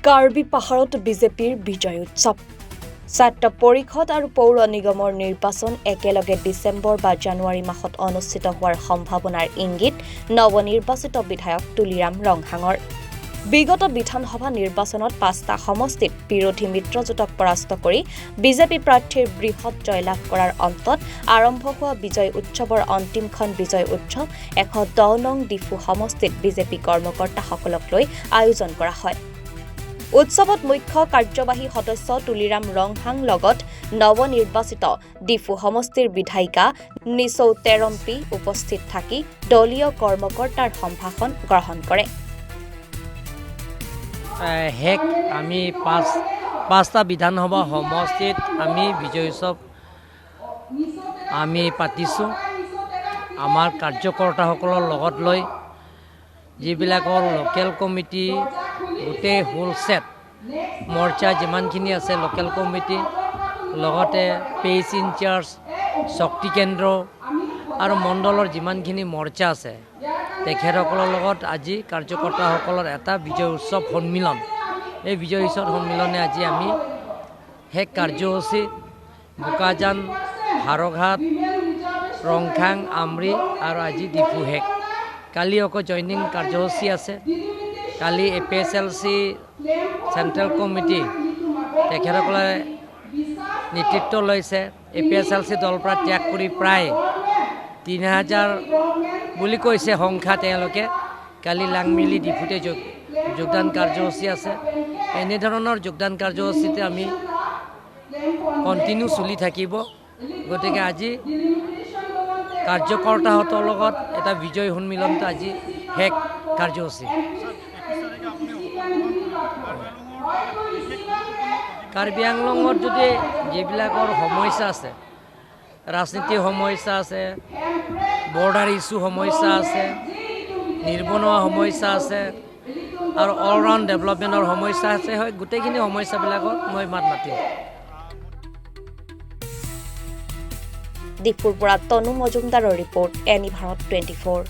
কাৰ্বি পাহাৰত বিজেপিৰ বিজয় উৎসৱ ছাত্ৰ পৰিষদ আৰু পৌৰ নিগমৰ নিৰ্বাচন একেলগে ডিচেম্বৰ বা জানুৱাৰী মাহত অনুষ্ঠিত হোৱাৰ সম্ভাৱনাৰ ইংগিত নৱনিৰ্বাচিত বিধায়ক তুলিৰাম ৰংহাঙৰ বিগত বিধানসভা নিৰ্বাচনত ৫টা সমষ্টিত বিৰোধী মিত্ৰজোঁটক পৰাস্ত কৰি বিজেপি প্ৰাৰ্থীৰ বৃহৎ জয়লাভ কৰাৰ অন্তত আৰম্ভ হোৱা বিজয় উৎসৱৰ অন্তিমখন বিজয় উৎসৱ ১১০ নং ডিফু সমষ্টিত বিজেপি কৰ্মকৰ্তাসকলক লৈ আয়োজন কৰা হয়। উৎসৱত মুখ্য কাৰ্যবাহী সদস্য তুলিৰাম ৰংহাং লগত নৱনিৰ্বাচিত ডিফু সমষ্টিৰ বিধায়িকা নিচৌ তেৰম্পি উপস্থিত থাকি দলীয় কৰ্মকৰ্তাৰ সম্ভাষণ গ্ৰহণ কৰে। আমি পাঁচটা বিধানসভা সমষ্টিত আমি বিজয় উৎসৱ আমি পাতিছোঁ। আমাৰ কাৰ্যকৰ্তাসকলৰ লগত লৈ যিবিলাকৰ লোকেল কমিটি গোটেই হোল সেট মৰ্চা যিমানখিনি আছে লোকেল কমিটি লগতে পেইজ ইনচাৰ্জ শক্তি কেন্দ্ৰ আৰু মণ্ডলৰ যিমানখিনি মৰ্চা আছে তেখেতসকলৰ লগত আজি কাৰ্যকৰ্তাসকলৰ এটা বিজয় উৎসৱ সন্মিলন। এই বিজয় উৎসৱ সন্মিলনে আজি আমি শেষ কাৰ্যসূচী বোকাজান হাৰঘাট ৰংখাং আমৰি আৰু আজি ডিফু শেষ। কালি আকৌ জইনিং কাৰ্যসূচী আছে। কালি APSLC চেণ্ট্ৰেল কমিটি তেখেতসকলে নেতৃত্ব লৈছে। APSLC দলৰ পৰা ত্যাগ কৰি প্ৰায় ৩,০০০ বুলি কৈছে সংখ্যা তেওঁলোকে কালি লাংমিলি ডিফুতে যোগদান কাৰ্যসূচী আছে। এনেধৰণৰ যোগদান কাৰ্যসূচীতে আমি কণ্টিনিউ চলি থাকিব। গতিকে আজি কাৰ্যকৰ্তাহঁতৰ লগত এটা বিজয় সন্মিলনটো আজি শেষ কাৰ্যসূচী। কাৰ্বি আংলঙত যদি যিবিলাকৰ সমস্যা আছে ৰাজনীতিৰ সমস্যা আছে, বৰ্ডাৰ ইছ্যু সমস্যা আছে, নিবনুৱা সমস্যা আছে আৰু অলৰাউণ্ড ডেভেলপমেণ্টৰ সমস্যা আছে, হয় গোটেইখিনি সমস্যাবিলাকত মই মাত মাতিম। ডিফুৰ পৰা তনু মজুমদাৰৰ ৰিপৰ্ট, এনি ভাৰত 24।